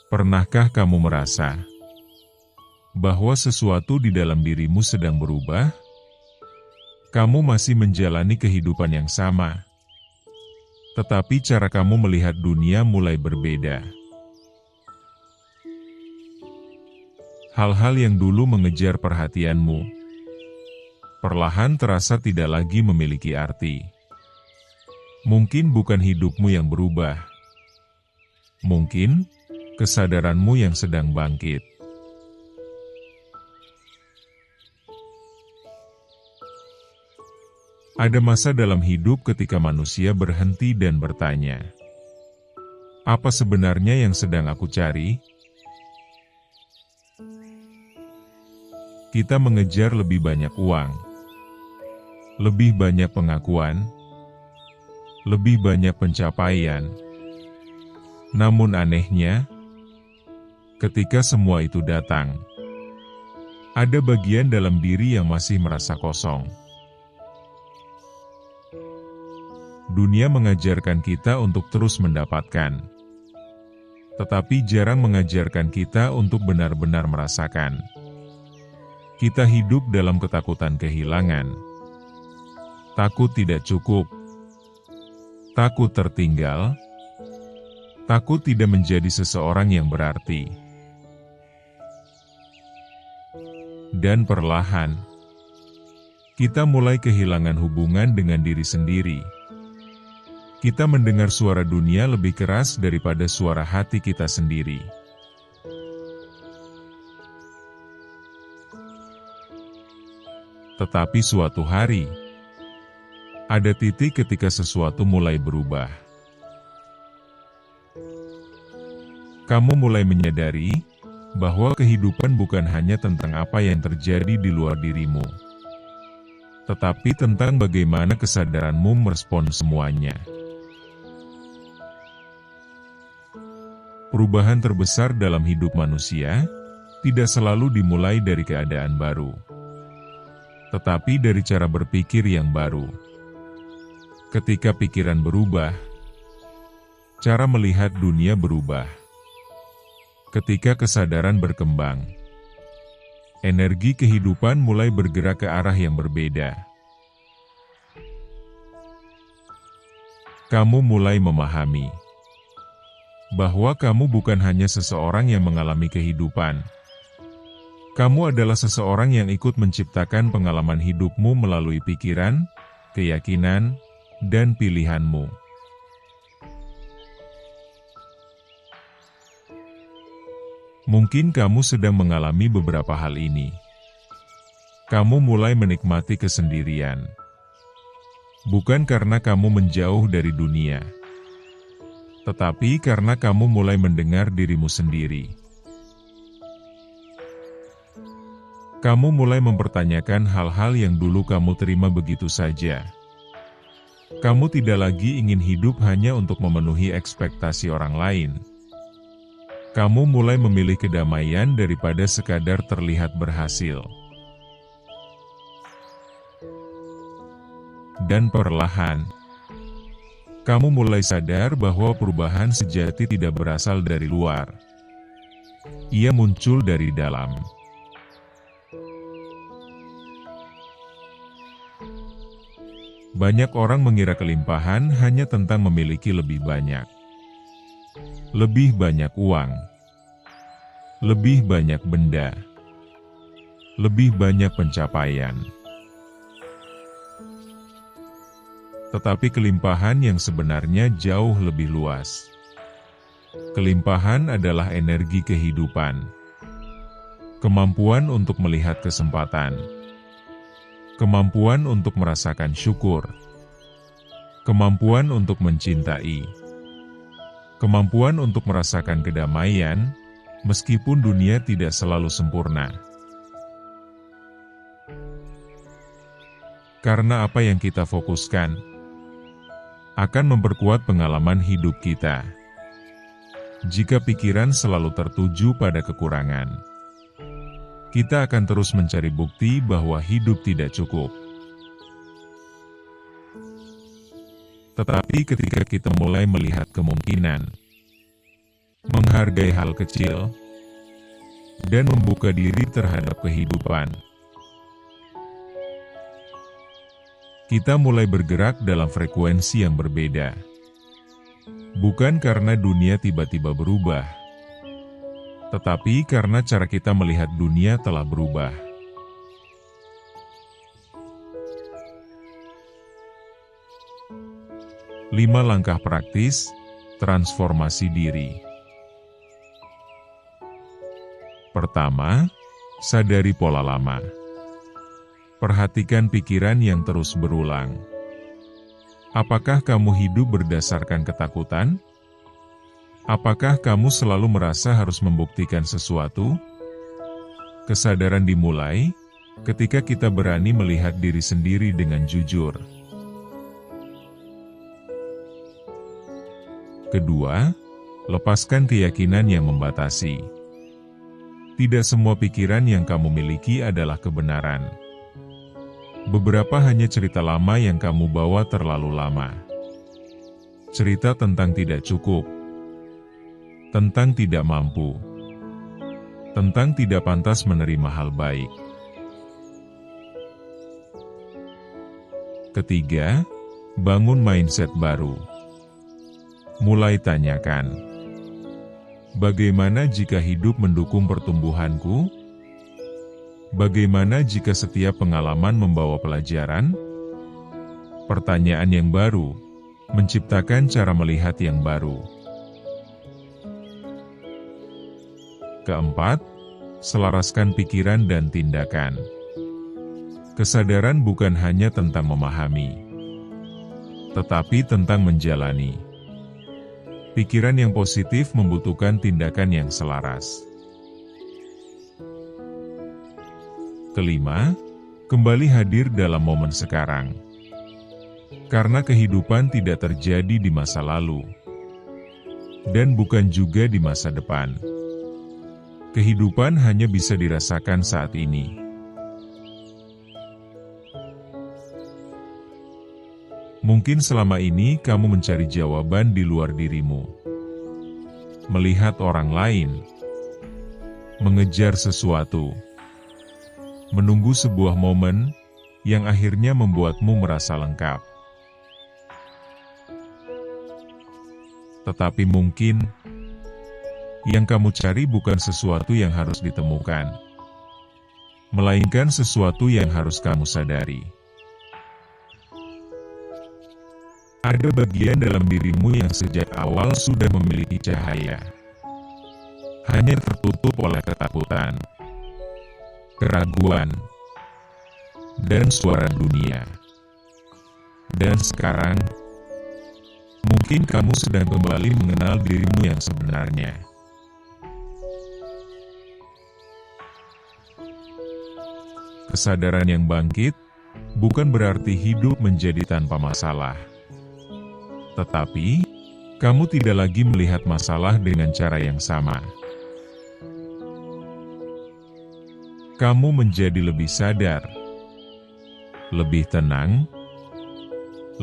Pernahkah kamu merasa bahwa sesuatu di dalam dirimu sedang berubah? Kamu masih menjalani kehidupan yang sama, tetapi cara kamu melihat dunia mulai berbeda. Hal-hal yang dulu mengejar perhatianmu, perlahan terasa tidak lagi memiliki arti. Mungkin bukan hidupmu yang berubah. Mungkin kesadaranmu yang sedang bangkit. Ada masa dalam hidup ketika manusia berhenti dan bertanya, apa sebenarnya yang sedang aku cari? Kita mengejar lebih banyak uang, lebih banyak pengakuan, lebih banyak pencapaian. Namun anehnya, ketika semua itu datang, ada bagian dalam diri yang masih merasa kosong. Dunia mengajarkan kita untuk terus mendapatkan, tetapi jarang mengajarkan kita untuk benar-benar merasakan. Kita hidup dalam ketakutan kehilangan, takut tidak cukup, takut tertinggal, takut tidak menjadi seseorang yang berarti. Dan perlahan, kita mulai kehilangan hubungan dengan diri sendiri. Kita mendengar suara dunia lebih keras daripada suara hati kita sendiri. Tetapi suatu hari, ada titik ketika sesuatu mulai berubah. Kamu mulai menyadari bahwa kehidupan bukan hanya tentang apa yang terjadi di luar dirimu, tetapi tentang bagaimana kesadaranmu merespon semuanya. Perubahan terbesar dalam hidup manusia tidak selalu dimulai dari keadaan baru, tetapi dari cara berpikir yang baru. Ketika pikiran berubah, cara melihat dunia berubah. Ketika kesadaran berkembang, energi kehidupan mulai bergerak ke arah yang berbeda. Kamu mulai memahami bahwa kamu bukan hanya seseorang yang mengalami kehidupan. Kamu adalah seseorang yang ikut menciptakan pengalaman hidupmu melalui pikiran, keyakinan, dan pilihanmu. Mungkin kamu sedang mengalami beberapa hal ini. Kamu mulai menikmati kesendirian. Bukan karena kamu menjauh dari dunia, tetapi karena kamu mulai mendengar dirimu sendiri. Kamu mulai mempertanyakan hal-hal yang dulu kamu terima begitu saja. Kamu tidak lagi ingin hidup hanya untuk memenuhi ekspektasi orang lain. Kamu mulai memilih kedamaian daripada sekadar terlihat berhasil. Dan perlahan, kamu mulai sadar bahwa perubahan sejati tidak berasal dari luar. Ia muncul dari dalam. Banyak orang mengira kelimpahan hanya tentang memiliki lebih banyak. Lebih banyak uang. Lebih banyak benda. Lebih banyak pencapaian. Tetapi kelimpahan yang sebenarnya jauh lebih luas. Kelimpahan adalah energi kehidupan. Kemampuan untuk melihat kesempatan. Kemampuan untuk merasakan syukur. Kemampuan untuk mencintai. Kemampuan untuk merasakan kedamaian, meskipun dunia tidak selalu sempurna. Karena apa yang kita fokuskan akan memperkuat pengalaman hidup kita. Jika pikiran selalu tertuju pada kekurangan, kita akan terus mencari bukti bahwa hidup tidak cukup. Tetapi ketika kita mulai melihat kemungkinan, menghargai hal kecil, dan membuka diri terhadap kehidupan. Kita mulai bergerak dalam frekuensi yang berbeda. Bukan karena dunia tiba-tiba berubah, tetapi karena cara kita melihat dunia telah berubah. Lima langkah praktis transformasi diri. Pertama, sadari pola lama. Perhatikan pikiran yang terus berulang. Apakah kamu hidup berdasarkan ketakutan? Apakah kamu selalu merasa harus membuktikan sesuatu? Kesadaran dimulai ketika kita berani melihat diri sendiri dengan jujur. Kedua, lepaskan keyakinan yang membatasi. Tidak semua pikiran yang kamu miliki adalah kebenaran. Beberapa hanya cerita lama yang kamu bawa terlalu lama. Cerita tentang tidak cukup, tentang tidak mampu, tentang tidak pantas menerima hal baik. Ketiga, bangun mindset baru. Mulai tanyakan, bagaimana jika hidup mendukung pertumbuhanku? Bagaimana jika setiap pengalaman membawa pelajaran? Pertanyaan yang baru menciptakan cara melihat yang baru. Keempat, selaraskan pikiran dan tindakan. Kesadaran bukan hanya tentang memahami, tetapi tentang menjalani. Pikiran yang positif membutuhkan tindakan yang selaras. Kelima, kembali hadir dalam momen sekarang. Karena kehidupan tidak terjadi di masa lalu, dan bukan juga di masa depan. Kehidupan hanya bisa dirasakan saat ini. Mungkin selama ini kamu mencari jawaban di luar dirimu. Melihat orang lain. Mengejar sesuatu. Menunggu sebuah momen yang akhirnya membuatmu merasa lengkap. Tetapi mungkin yang kamu cari bukan sesuatu yang harus ditemukan, melainkan sesuatu yang harus kamu sadari. Ada bagian dalam dirimu yang sejak awal sudah memiliki cahaya, hanya tertutup oleh ketakutan, keraguan, dan suara dunia. Dan sekarang, mungkin kamu sedang kembali mengenal dirimu yang sebenarnya. Kesadaran yang bangkit bukan berarti hidup menjadi tanpa masalah. Tetapi, kamu tidak lagi melihat masalah dengan cara yang sama. Kamu menjadi lebih sadar, lebih tenang,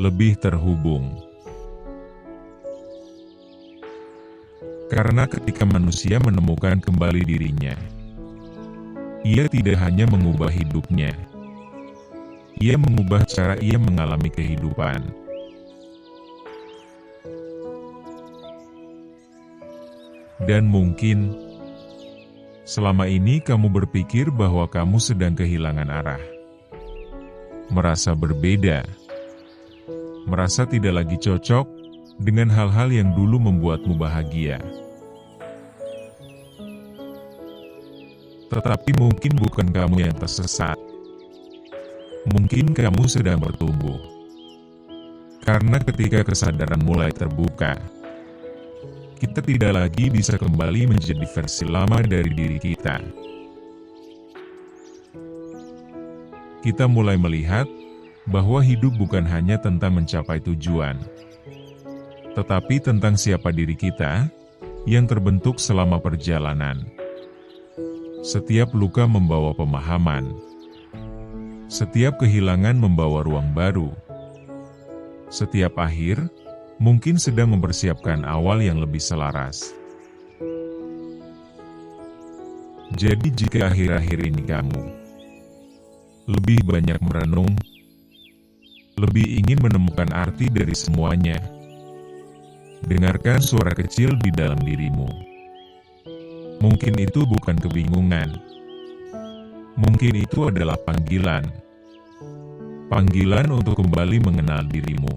lebih terhubung. Karena ketika manusia menemukan kembali dirinya, ia tidak hanya mengubah hidupnya, ia mengubah cara ia mengalami kehidupan. Dan mungkin, selama ini kamu berpikir bahwa kamu sedang kehilangan arah. Merasa berbeda. Merasa tidak lagi cocok dengan hal-hal yang dulu membuatmu bahagia. Tetapi mungkin bukan kamu yang tersesat. Mungkin kamu sedang bertumbuh. Karena ketika kesadaran mulai terbuka, kita tidak lagi bisa kembali menjadi versi lama dari diri kita. Kita mulai melihat bahwa hidup bukan hanya tentang mencapai tujuan, tetapi tentang siapa diri kita yang terbentuk selama perjalanan. Setiap luka membawa pemahaman. Setiap kehilangan membawa ruang baru. Setiap akhir mungkin sedang mempersiapkan awal yang lebih selaras. Jadi jika akhir-akhir ini kamu lebih banyak merenung, lebih ingin menemukan arti dari semuanya, dengarkan suara kecil di dalam dirimu. Mungkin itu bukan kebingungan. Mungkin itu adalah panggilan. Panggilan untuk kembali mengenal dirimu.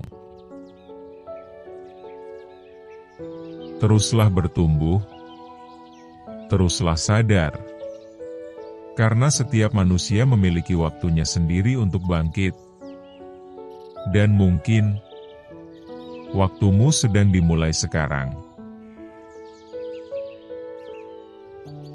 Teruslah bertumbuh. Teruslah sadar. Karena setiap manusia memiliki waktunya sendiri untuk bangkit. Dan mungkin waktumu sedang dimulai sekarang.